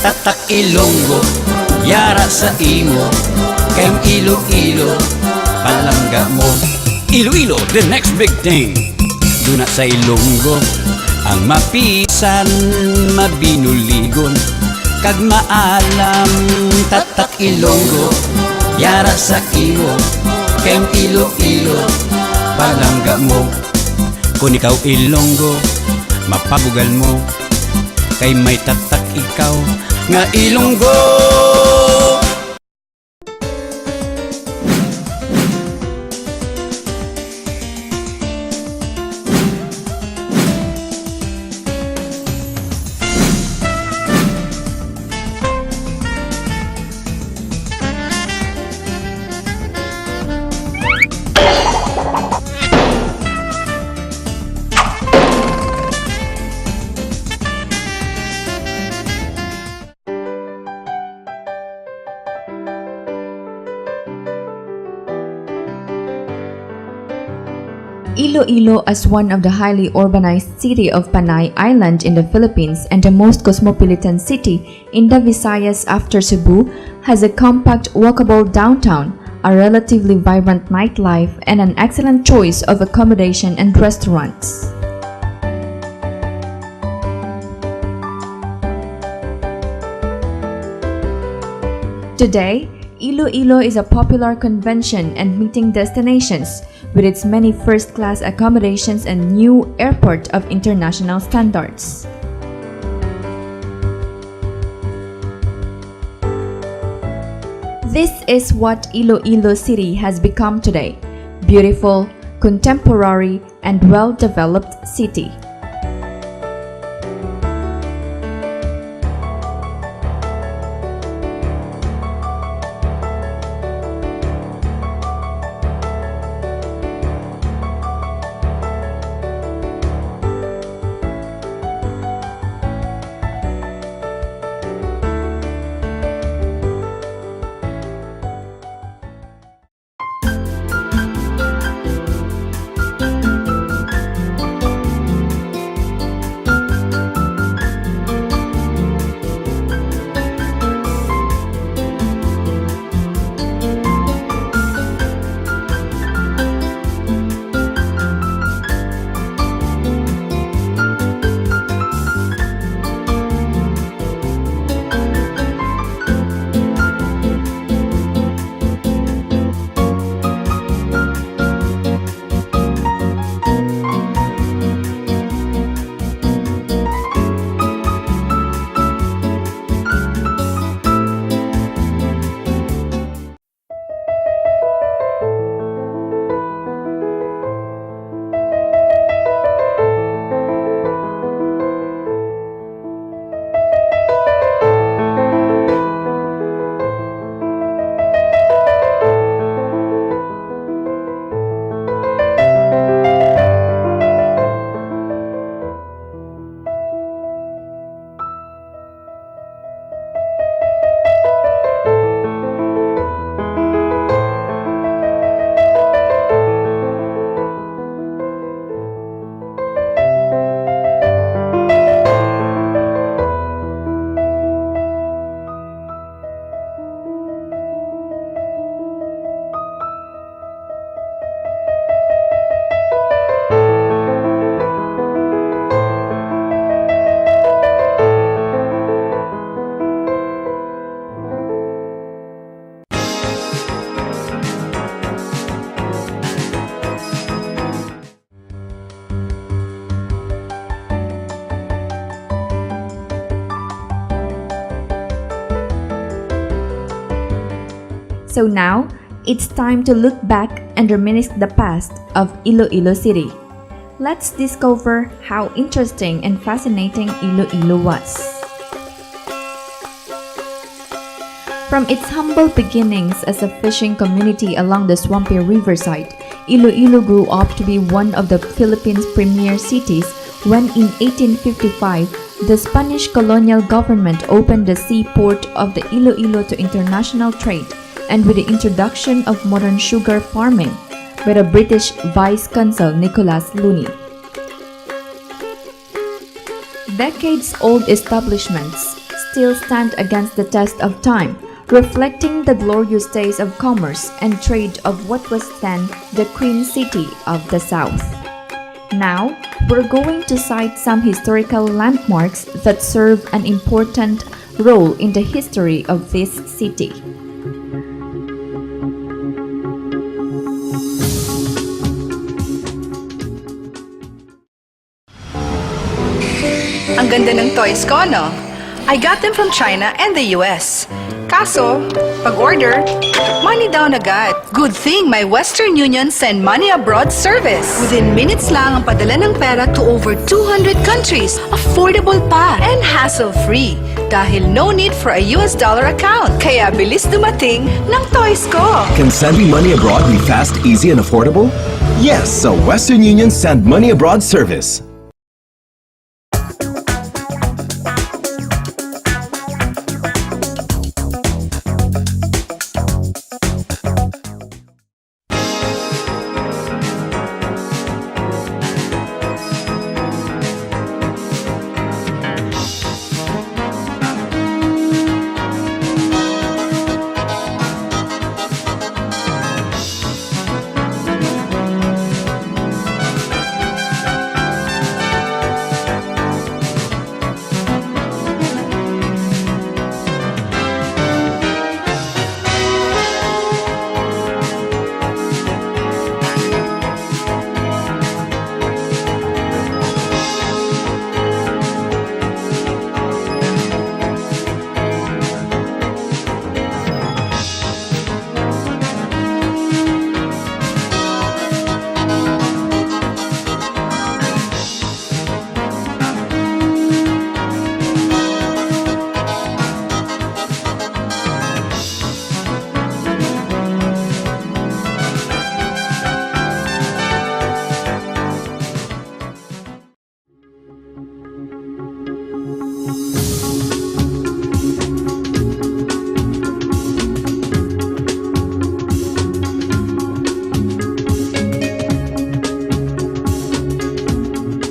Tatak Ilonggo, yara sa imo, kayong Iloilo, palangga mo. Iloilo, the next big thing. Duna sa Ilonggo, ang mapisan, mabinuligon, kag maalam. Tatak Ilonggo, yara sa imo, kayong Iloilo, palangga mo. Kung ikaw Ilonggo, mapabugal mo, kay may tatak ikaw nga Ilonggo. Iloilo as one of the highly urbanized city of Panay Island in the Philippines and the most cosmopolitan city in the Visayas after Cebu, has a compact walkable downtown, a relatively vibrant nightlife, and an excellent choice of accommodation and restaurants. Today, Iloilo is a popular convention and meeting destinations with its many first-class accommodations and new airport of international standards. This is what Iloilo City has become today: beautiful, contemporary, and well-developed city. So now, it's time to look back and reminisce the past of Iloilo City. Let's discover how interesting and fascinating Iloilo was. From its humble beginnings as a fishing community along the swampy riverside, Iloilo grew up to be one of the Philippines' premier cities when in 1855, the Spanish colonial government opened the seaport of the Iloilo to international trade, and with the introduction of modern sugar farming by the British Vice-Consul Nicholas Looney. Decades-old establishments still stand against the test of time, reflecting the glorious days of commerce and trade of what was then the Queen City of the South. Now, we're going to cite some historical landmarks that serve an important role in the history of this city. Ang ganda ng toys ko, no? I got them from China and the US. Kaso, pag-order, money down agad. Good thing my Western Union send money abroad service. Within minutes lang ang padala ng pera to over 200 countries. Affordable pa and hassle-free. Dahil no need for a US dollar account. Kaya bilis dumating ng toys ko. Can sending money abroad be fast, easy, and affordable? Yes, so Western Union send money abroad service.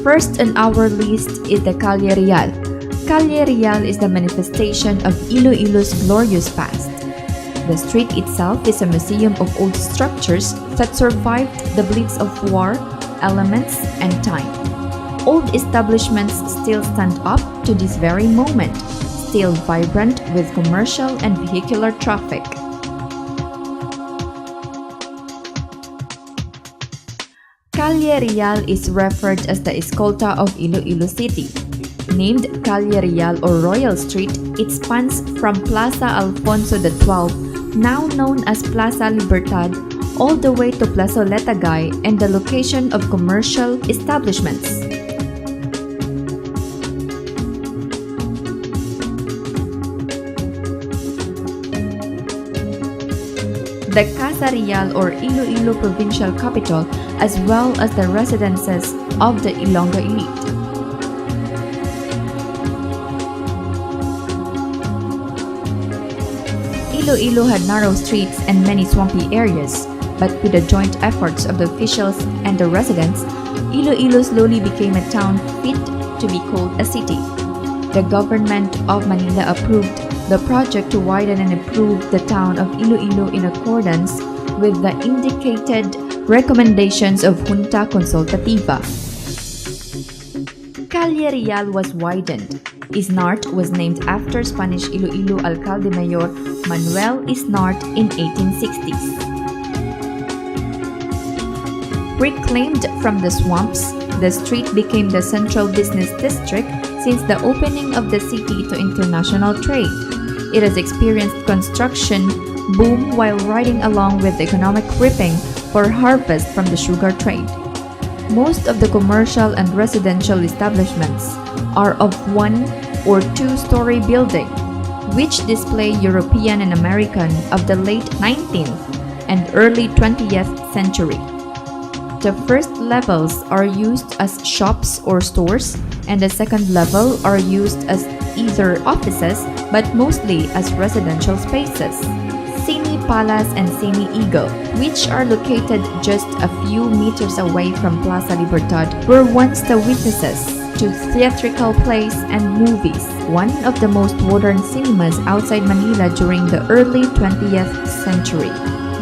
First on our list is the Calle Real. Calle Real is the manifestation of Iloilo's glorious past. The street itself is a museum of old structures that survived the bleeds of war, elements, and time. Old establishments still stand up to this very moment, still vibrant with commercial and vehicular traffic. Calle Real is referred as the Escolta of Iloilo City. Named Calle Real or Royal Street, it spans from Plaza Alfonso XII, now known as Plaza Libertad, all the way to Plaza Letagay and the location of commercial establishments. The Casa Real or Iloilo Provincial Capital, as well as the residences of the Ilonggo elite. Iloilo had narrow streets and many swampy areas, but with the joint efforts of the officials and the residents, Iloilo slowly became a town fit to be called a city. The government of Manila approved the project to widen and improve the town of Iloilo in accordance with the indicated recommendations of Junta Consultativa. Calle Real was widened. Isnart was named after Spanish Iloilo Alcalde Mayor Manuel Isnart in 1860s. Reclaimed from the swamps, the street became the central business district since the opening of the city to international trade. It has experienced construction boom while riding along with economic reaping for harvest from the sugar trade. Most of the commercial and residential establishments are of one or two-story building, which display European and American of the late 19th and early 20th century. The first levels are used as shops or stores, and the second level are used as either offices but mostly as residential spaces. Cine Palace and Cine Eagle, which are located just a few meters away from Plaza Libertad, were once the witnesses to theatrical plays and movies, one of the most modern cinemas outside Manila during the early 20th century.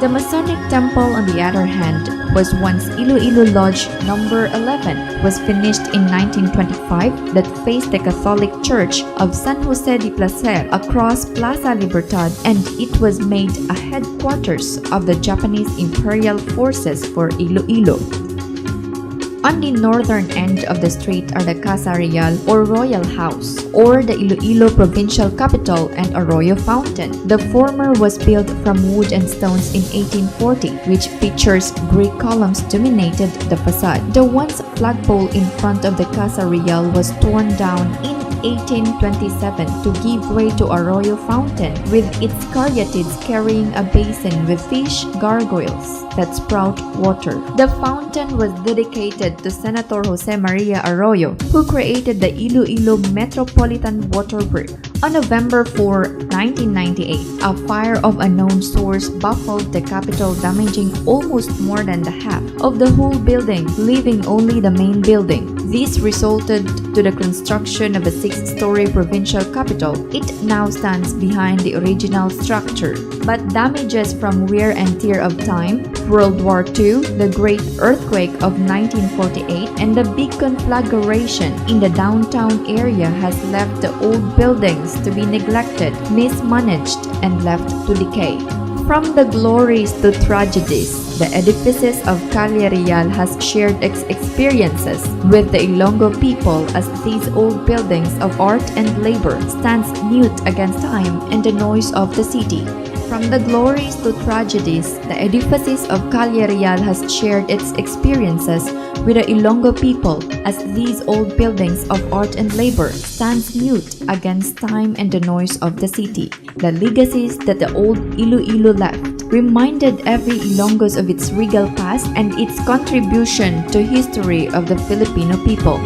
The Masonic Temple, on the other hand, was once Iloilo Lodge Number 11, was finished in 1925 that faced the Catholic Church of San Jose de Placer across Plaza Libertad, and it was made a headquarters of the Japanese Imperial Forces for Iloilo. On the northern end of the street are the Casa Real or Royal House, or the Iloilo Provincial Capital, and Arroyo Fountain. The former was built from wood and stones in 1840, which features Greek columns dominated the facade. The once flagpole in front of the Casa Real was torn down in 1827 to give way to Arroyo Fountain, with its caryatids carrying a basin with fish gargoyles that sprout water. The fountain was dedicated to Senator Jose Maria Arroyo, who created the Iloilo Metropolitan Water Works. On November 4, 1998, a fire of unknown source baffled the Capitol, damaging almost more than the half of the whole building, leaving only the main building. This resulted to the construction of a 6-story provincial capitol. It now stands behind the original structure. But damages from wear and tear of time, World War II, the Great Earthquake of 1948, and the big conflagration in the downtown area has left the old buildings to be neglected, mismanaged, and left to decay. From the glories to tragedies, the edifices of Calle Real has shared its experiences with the Ilonggo people, as these old buildings of art and labor stands mute against time and the noise of the city. From the glories to tragedies, the edifices of Calle Real has shared its experiences with the Ilonggo people, as these old buildings of art and labor stands mute against time and the noise of the city. The legacies that the old Iloilo left reminded every Ilonggos of its regal past and its contribution to history of the Filipino people.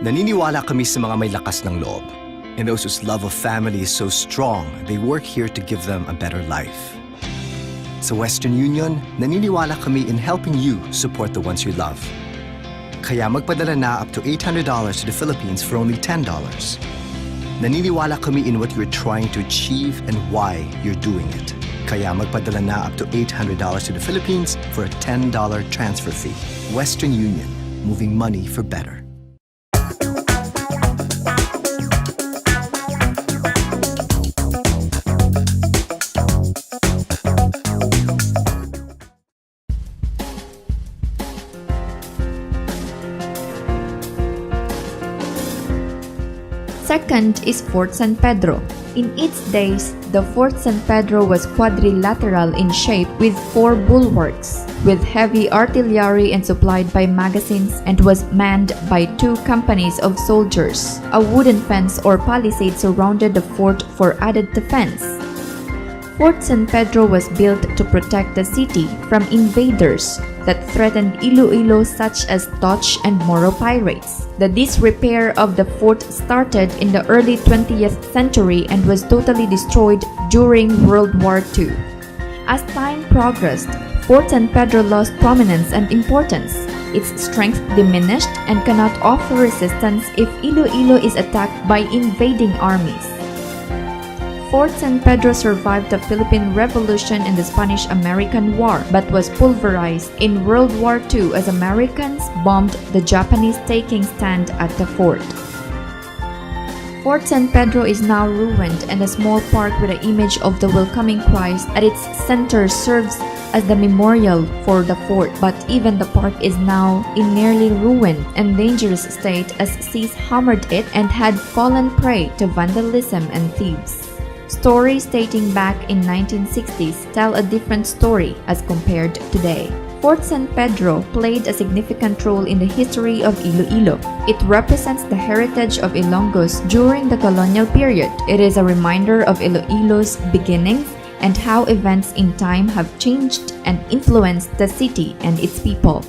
Naniniwala kami sa mga may lakas ng loob, and those whose love of family is so strong, they work here to give them a better life. Sa Western Union, naniniwala kami in helping you support the ones you love. Kaya magpadala na up to $800 to the Philippines for only $10. Naniniwala kami in what you're trying to achieve and why you're doing it. Kaya magpadala na up to $800 to the Philippines for a $10 transfer fee. Western Union, moving money for better. Second is Fort San Pedro. In its days, the Fort San Pedro was quadrilateral in shape with 4 bulwarks, with heavy artillery and supplied by magazines, and was manned by 2 companies of soldiers. A wooden fence or palisade surrounded the fort for added defense. Fort San Pedro was built to protect the city from invaders that threatened Iloilo, such as Dutch and Moro pirates. The disrepair of the fort started in the early 20th century and was totally destroyed during World War II. As time progressed, Fort San Pedro lost prominence and importance. its strength diminished and cannot offer resistance if Iloilo is attacked by invading armies. Fort San Pedro survived the Philippine Revolution and the Spanish-American War, but was pulverized in World War II as Americans bombed the Japanese taking stand at the fort. Fort San Pedro is now ruined, and a small park with the image of the welcoming Christ at its center serves as the memorial for the fort. But even the park is now in nearly ruined and dangerous state as seas hammered it and had fallen prey to vandalism and thieves. Stories dating back in 1960s tell a different story as compared today. Fort San Pedro played a significant role in the history of Iloilo. It represents the heritage of Ilonggos during the colonial period. It is a reminder of Iloilo's beginnings and how events in time have changed and influenced the city and its people.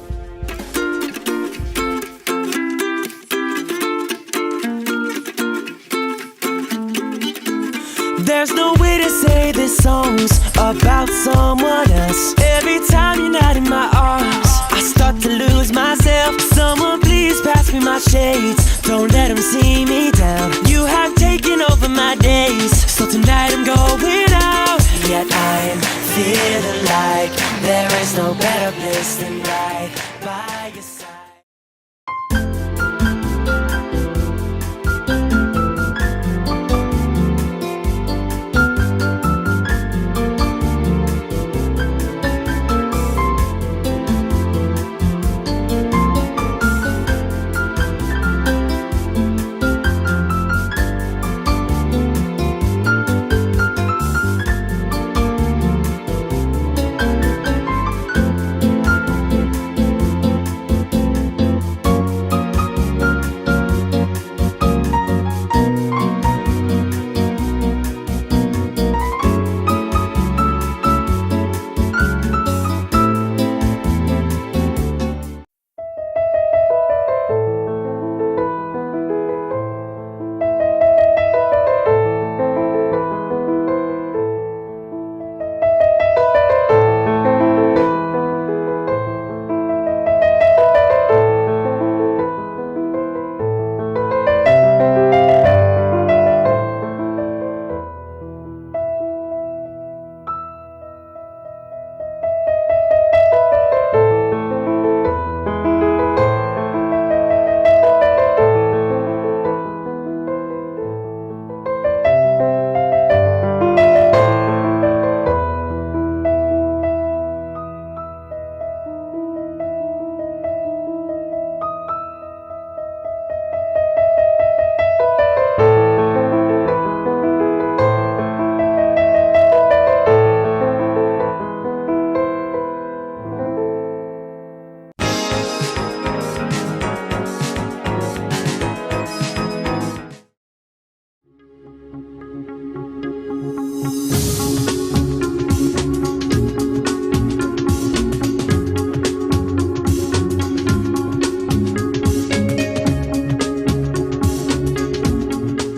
There's no way to say this song's about someone else. Every time you're not in my arms, I start to lose myself. Someone please pass me my shades, don't let them see me down. You have taken over my days, so tonight I'm going out. Yet I'm feeling like there is no better place than right by your side.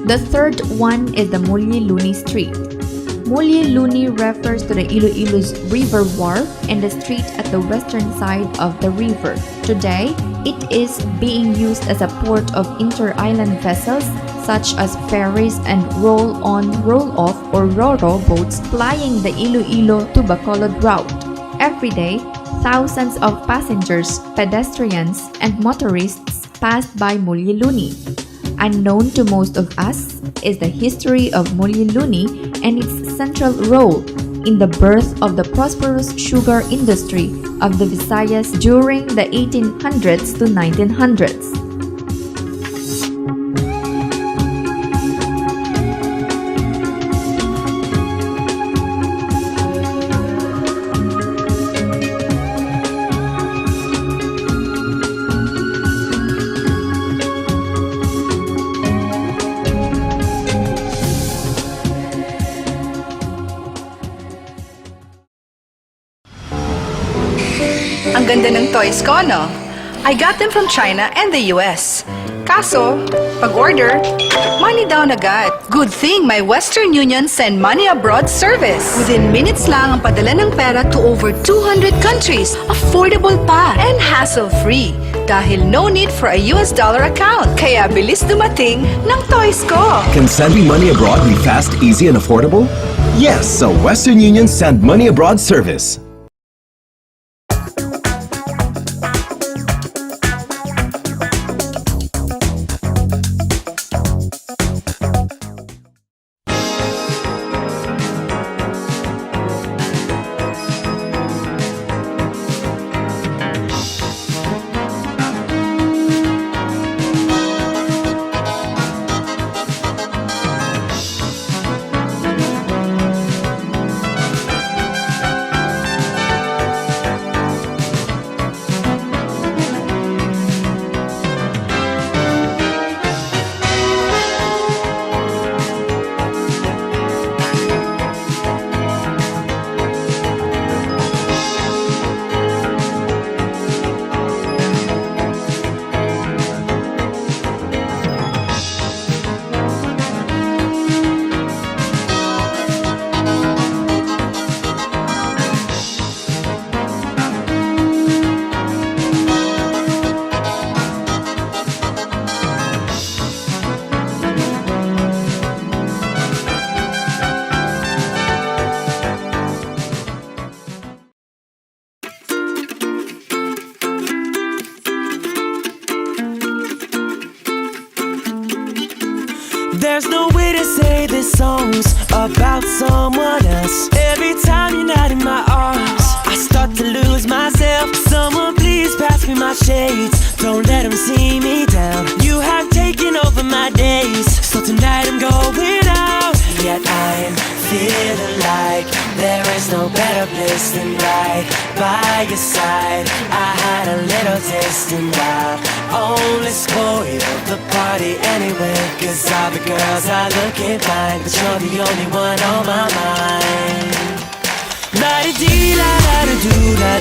The third one is the Mulye-Luni Street. Mulye-Luni refers to the Iloilo's river wharf and the street at the western side of the river. Today, it is being used as a port of inter-island vessels such as ferries and roll-on, roll-off or ro-ro boats plying the Iloilo to Bacolod route. Every day, thousands of passengers, pedestrians, and motorists passed by Mulye-Luni. Unknown to most of us is the history of Mulye-Luni and its central role in the birth of the prosperous sugar industry of the Visayas during the 1800s to 1900s. Ang ganda ng toys ko, no? I got them from China and the US. Kaso, pag-order, money down agad. Good thing my Western Union send money abroad service. Within minutes lang ang padala ng pera to over 200 countries. Affordable pa and hassle-free. Dahil no need for a US dollar account. Kaya bilis dumating ng toys ko. Can sending money abroad be fast, easy, and affordable? Yes, so Western Union send money abroad service. There's no way to say this song's about someone else. Every time you're not in my arms, I start to lose myself. Someone please pass me my shades. Don't let them see me down. You have taken over my days, so tonight I'm going out. Yet I'm feeling like there is no better place than right by your side. I had a little taste and I only spoiled the party anyway. Cause all the girls are looking fine, but you're the only one on my mind. La-di-dee, la-da-da-doo-da.